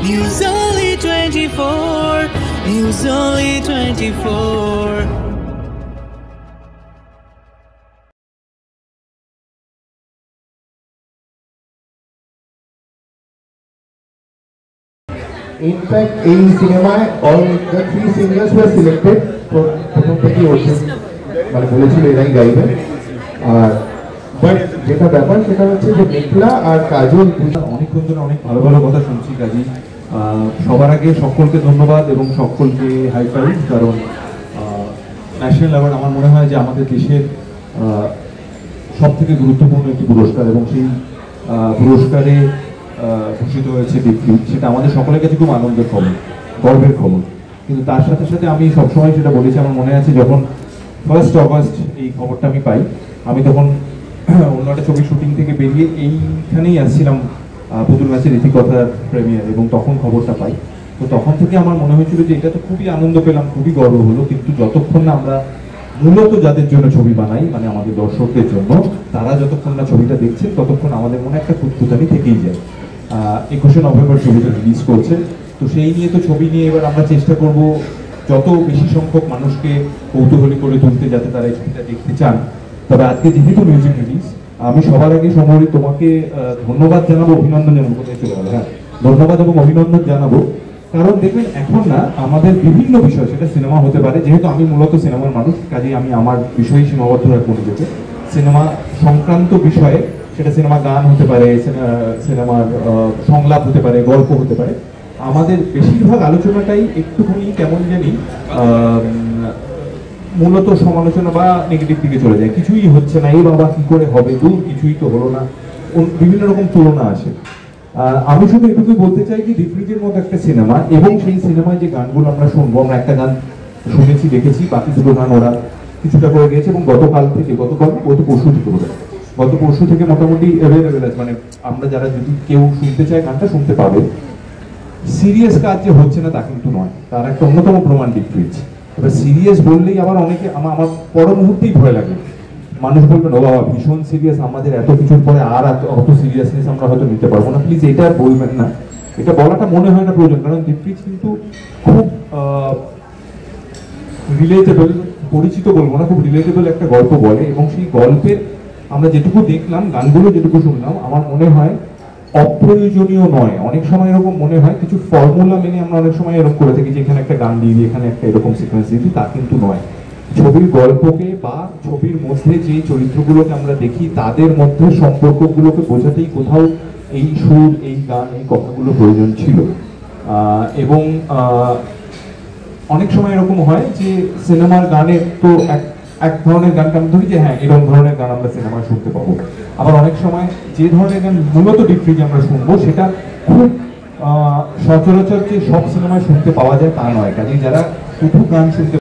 News Only 24. News Only 24. In fact, in cinema, all the 3 singers were selected for প্রথম থেকে ওঠেন মানে বলেছিল এরাই গাইবেন। আর বাট যেটা ব্যাপার সেটা হচ্ছে যে মেঘলা আর কাজল অনেকক্ষণ ধরে অনেক ভালো ভালো কথা শুনছি। কাজী সবার আগে সকলকে ধন্যবাদ এবং সকলকে হাই ফাইভ, কারণ ন্যাশনাল অ্যাওয়ার্ড আমার মনে হয় যে আমাদের দেশের সব থেকে গুরুত্বপূর্ণ একটি পুরস্কার, এবং সেই পুরস্কারে ভূষিত হয়েছে দীপ্তি। সেটা আমাদের সকলের কাছে খুব আনন্দের খবর, গর্বের খবর। কিন্তু তার সাথে সাথে আমি সবসময় সেটা বলেছি, আমার মনে আছে যখন 1 অগস্ট এই খবরটা আমি পাই, আমি তখন অন্য একটা ছবির শুটিং থেকে বেরিয়ে এইখানেই আসছিলাম পুতুল নাচের রীতিকথার প্রেমিয়ার, এবং তখন খবরটা পাই। তো তখন থেকে আমার মনে হয়েছিল যে এটা তো খুবই আনন্দ পেলাম, খুবই গর্ব হলো, কিন্তু যতক্ষণ না আমরা মূলত যাদের জন্য ছবি বানাই, মানে আমাদের দর্শকদের জন্য, তারা যতক্ষণ না ছবিটা দেখছেন ততক্ষণ আমাদের মনে একটা খুঁতখুঁতানি থেকেই যায়। 21শে নভেম্বর ছবিটা রিলিজ করছে, তো সেই নিয়ে তো ছবি নিয়ে এবার আমরা চেষ্টা করব যত বেশি সংখ্যক মানুষকে কৌতূহলী করে তুলতে, যাতে তারা এই ছবিটা দেখতে চান। তবে আজকে যেহেতু মিউজিক রিলিজ, আমি সবার আগে সময় তোমাকে ধন্যবাদ জানাবো, অভিনন্দন জানাবো, কোথায় চলে গেল, হ্যাঁ, ধন্যবাদ এবং অভিনন্দন জানাবো। কারণ দেখবেন এখন না আমাদের বিভিন্ন বিষয়, সেটা সিনেমা হতে পারে, যেহেতু আমি মূলত সিনেমার মানুষ, কাজেই আমি আমার বিষয়ে সীমাবদ্ধ রাখবো নিজেকে। সিনেমা সংক্রান্ত বিষয়ে, সেটা সিনেমা গান হতে পারে, সিনেমার সংলাপ হতে পারে, গল্প হতে পারে, আমাদের বেশিরভাগ আলোচনাটাই একটুখানি কেমন জানি মূলত সমালোচনা বা নেগেটিভ দিকে চলে যায়। কিছুই হচ্ছে না, এই বাবা কি করে হবে, দূর কিছুই তো হলো না, বিভিন্ন রকম তুলনা আসে। আমি শুধু এটুকুই বলতে চাই যে ডিফ্রিজের মতো একটা সিনেমা, এবং সেই সিনেমায় যে গানগুলো আমরা শুনবো, আমরা একটা গান শুনেছি দেখেছি, বাকি দুটো গান ওরা কিছুটা করে গেছে, এবং গত পরশু থেকে গত পরশু থেকে মোটামুটি অ্যাভেলেবেল আছে, মানে আমরা যারা যদি কেউ শুনতে চায় গানটা শুনতে পাবে। সিরিয়াস কাজ যে হচ্ছে না তা কিন্তু নয়, তার একটা অন্যতম প্রমাণ ডিফ্রিজ। এবার সিরিয়াস বললেই আবার অনেকে আমার পর মুহূর্তেই ভয় লাগে, মানুষ বলবেন ও বাবা ভীষণ সিরিয়াস, আমাদের এত কিছুর পরে আর অত সিরিয়াসনেস আমরা হয়তো নিতে পারবো না। প্লিজ এটা বলবেন না, এটা বলাটা মনে হয় না প্রয়োজন, কারণ ডিফ্রিজ কিন্তু খুব রিলেটেবল, পরিচিত বলবো না, খুব রিলেটেবল একটা গল্প বলে, এবং সেই গল্পের আমরা যেটুকু দেখলাম, গানগুলো যেটুকু শুনলাম, আমার মনে হয় অপ্রয়োজনীয় নয়। অনেক সময় এরকম মনে হয় কিছু ফর্মুলা মেনে আমরা অনেক সময় এরকম করে থাকি যে এখানে একটা গান দিয়ে দিই, এখানে একটা এরকম সিকোয়েন্স দিয়ে দিই, তা কিন্তু নয়। ছবির গল্পকে বা ছবির মধ্যে যে চরিত্রগুলোকে আমরা দেখি তাদের মধ্যে সম্পর্কগুলোকে বোঝাতেই কোথাও এই সুর, এই গান, এই কথাগুলো প্রয়োজন ছিল। এবং অনেক সময় এরকম হয় যে সিনেমার গানের তো এক ধরনের গানকে আমি ধরি যে হ্যাঁ এরকম ধরনের গান আমরা সিনেমায় শুনতে পাবো, আবার অনেক সময় যে ধরনের গান মূলত ডিফ্রিজ আমরা শুনবো সেটা খুব সচরাচর যে সব সিনেমায় শুনতে পাওয়া যায় তা নয়। কাজেই যারা শুধু গান শুনতে